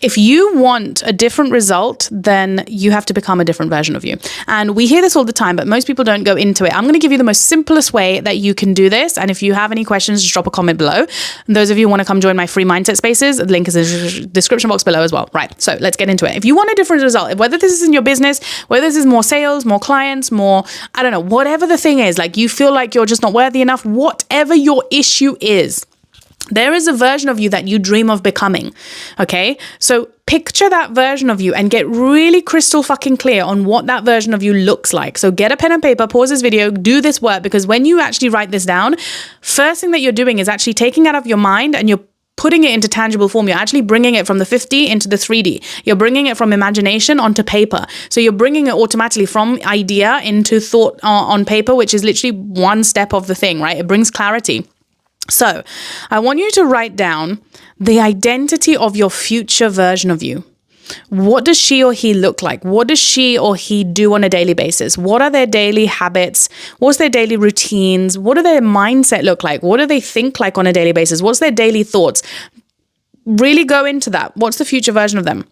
If you want a different result, then you have to become a different version of you. And we hear this all the time, but most people don't go into it. I'm going to give you the most simplest way that you can do this. And if you have any questions, just drop a comment below. And those of you who want to come join my free mindset spaces, the link is in the description box below as well. Right. So let's get into it. If you want a different result, whether this is in your business, whether this is more sales, more clients, more, I don't know, whatever the thing is, like you feel like you're just not worthy enough, whatever your issue is, there is a version of you that you dream of becoming, okay? So picture that version of you and get really crystal fucking clear on what that version of you looks like. So get a pen and paper, pause this video, do this work, because when you actually write this down, first thing that you're doing is actually taking it out of your mind and you're putting it into tangible form. You're actually bringing it from the 5D into the 3D. You're bringing it from imagination onto paper. So you're bringing it automatically from idea into thought on paper, which is literally one step of the thing, right? It brings clarity. So I want you to write down the identity of your future version of you. What does she or he look like? What does she or he do on a daily basis? What are their daily habits? What's their daily routines? What do their mindset look like? What do they think like on a daily basis? What's their daily thoughts? Really go into that. What's the future version of them?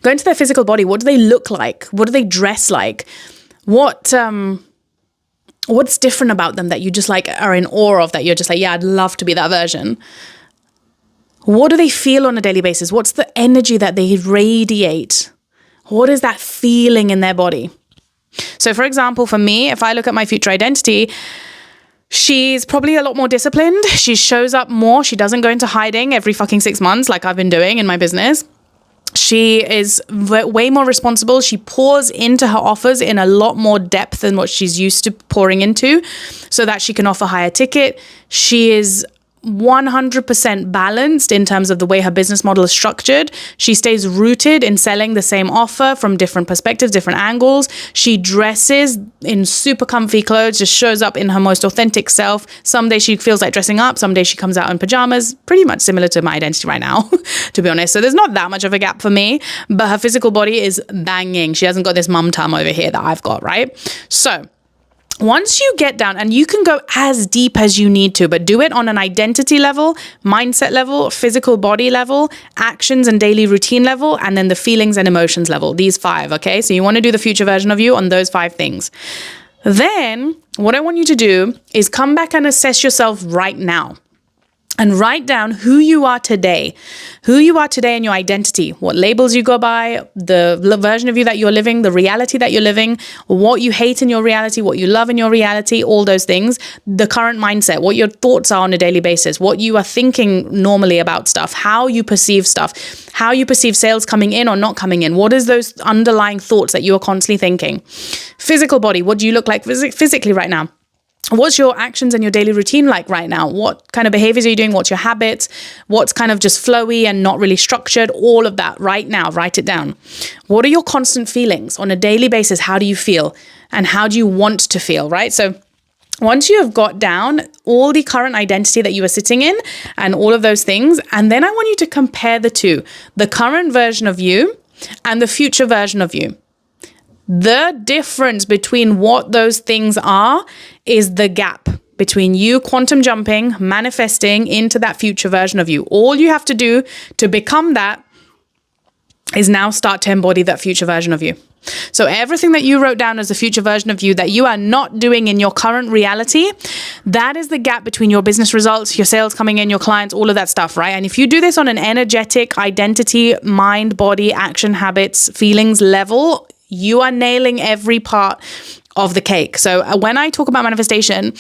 Go into their physical body. What do they look like? What do they dress like? What's different about them that you just like are in awe of, that you're just like, yeah, I'd love to be that version? What do they feel on a daily basis? What's the energy that they radiate? What is that feeling in their body? So for example, for me, if I look at my future identity, she's probably a lot more disciplined. She shows up more. She doesn't go into hiding every fucking 6 months like I've been doing in my business. She is way more responsible. She pours into her offers in a lot more depth than what she's used to pouring into so that she can offer higher ticket. She is 100% balanced in terms of the way her business model is structured. She stays rooted in selling the same offer from different perspectives, different angles. She dresses in super comfy clothes, just shows up in her most authentic self. Some days she feels like dressing up. Some days she comes out in pajamas, pretty much similar to my identity right now, to be honest. So there's not that much of a gap for me, but her physical body is banging. She hasn't got this mum tum over here that I've got, right? So once you get down, and you can go as deep as you need to, but do it on an identity level, mindset level, physical body level, actions and daily routine level, and then the feelings and emotions level, these 5, okay? So you want to do the future version of you on those 5 things. Then what I want you to do is come back and assess yourself right now. And write down who you are today in your identity, what labels you go by, the version of you that you're living, the reality that you're living, what you hate in your reality, what you love in your reality, all those things, the current mindset, what your thoughts are on a daily basis, what you are thinking normally about stuff, how you perceive stuff, how you perceive sales coming in or not coming in. What is those underlying thoughts that you are constantly thinking? Physical body, what do you look like physically right now? What's your actions and your daily routine like right now? What kind of behaviors are you doing? What's your habits? What's kind of just flowy and not really structured? All of that right now, write it down. What are your constant feelings on a daily basis? How do you feel? And how do you want to feel, right? So once you have got down all the current identity that you are sitting in and all of those things, and then I want you to compare the two, the current version of you and the future version of you. The difference between what those things are is the gap between you quantum jumping, manifesting into that future version of you. All you have to do to become that is now start to embody that future version of you. So everything that you wrote down as a future version of you that you are not doing in your current reality, that is the gap between your business results, your sales coming in, your clients, all of that stuff, right? And if you do this on an energetic identity, mind, body, action, habits, feelings level, you are nailing every part of the cake. So when I talk about manifestation,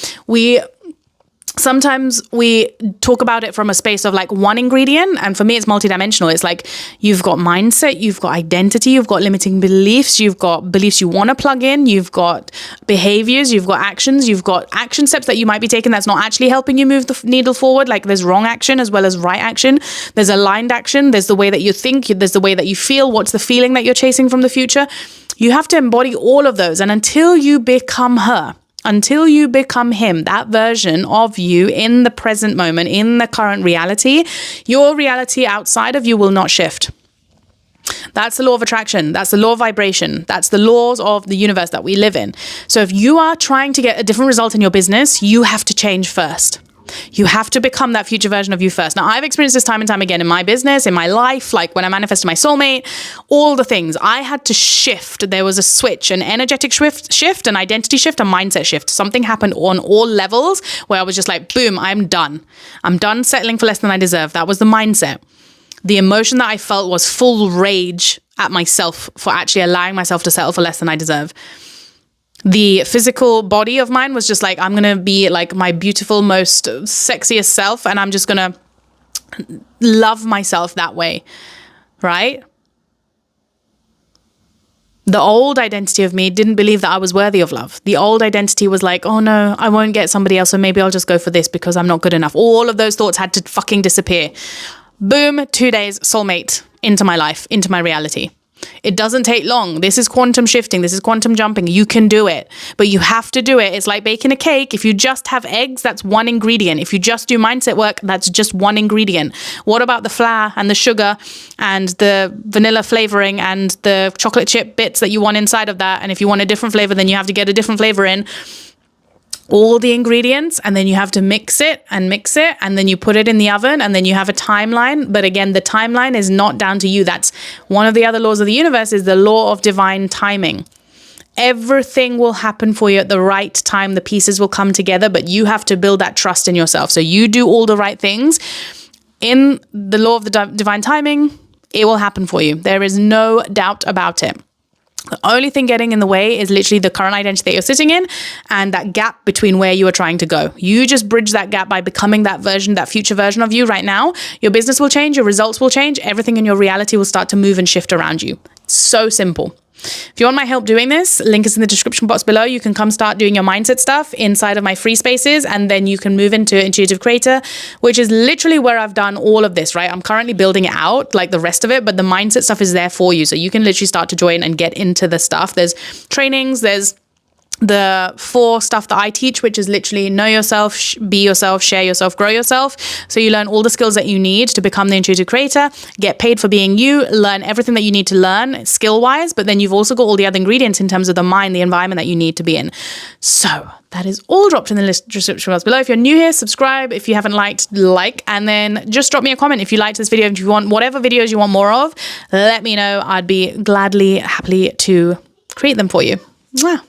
sometimes we talk about it from a space of like one ingredient. And for me, it's multidimensional. It's like you've got mindset, you've got identity, you've got limiting beliefs, you've got beliefs you want to plug in, you've got behaviors, you've got actions, you've got action steps that you might be taking that's not actually helping you move the needle forward. Like there's wrong action as well as right action. There's aligned action. There's the way that you think. There's the way that you feel. What's the feeling that you're chasing from the future? You have to embody all of those. And until you become her, until you become him, that version of you in the present moment, in the current reality, your reality outside of you will not shift. That's the law of attraction. That's the law of vibration. That's the laws of the universe that we live in. So if you are trying to get a different result in your business, you have to change first. You have to become that future version of you first. Now, I've experienced this time and time again in my business, in my life, like when I manifested my soulmate, all the things. I had to shift. There was a switch, an energetic shift, an identity shift, a mindset shift. Something happened on all levels where I was just like, boom, I'm done. I'm done settling for less than I deserve. That was the mindset. The emotion that I felt was full rage at myself for actually allowing myself to settle for less than I deserve. The physical body of mine was just like, I'm going to be like my beautiful, most sexiest self, and I'm just going to love myself that way, right? The old identity of me didn't believe that I was worthy of love. The old identity was like, oh no, I won't get somebody else, so maybe I'll just go for this because I'm not good enough. All of those thoughts had to fucking disappear. Boom, 2 days, soulmate into my life, into my reality. It doesn't take long. This is quantum shifting. This is quantum jumping. You can do it, but you have to do it. It's like baking a cake. If you just have eggs, that's one ingredient. If you just do mindset work, that's just one ingredient. What about the flour and the sugar and the vanilla flavoring and the chocolate chip bits that you want inside of that? And if you want a different flavor, then you have to get a different flavor in. All the ingredients, and then you have to mix it, and then you put it in the oven, and then you have a timeline. But again, the timeline is not down to you. That's one of the other laws of the universe, is the law of divine timing. Everything will happen for you at the right time. The pieces will come together, but you have to build that trust in yourself. So you do all the right things in the law of the divine timing, it will happen for you. There is no doubt about it. The only thing getting in the way is literally the current identity that you're sitting in and that gap between where you are trying to go. You just bridge that gap by becoming that version, that future version of you right now. Your business will change, your results will change, everything in your reality will start to move and shift around you. It's so simple. If you want my help doing this, link is in the description box below. You can come start doing your mindset stuff inside of my free spaces, and then you can move into Intuitive Creator, which is literally where I've done all of this, right? I'm currently building it out, like the rest of it, but the mindset stuff is there for you. So you can literally start to join and get into the stuff. There's trainings, there's the 4 stuff that I teach, which is literally know yourself, be yourself, share yourself, grow yourself. So you learn all the skills that you need to become the intuitive creator, get paid for being you, learn everything that you need to learn skill wise, but then you've also got all the other ingredients in terms of the mind, the environment that you need to be in. So that is all dropped in the description box below. If you're new here, subscribe. If you haven't liked, like, and then just drop me a comment if you liked this video. If you want whatever videos you want more of, let me know. I'd be happily to create them for you. Mwah.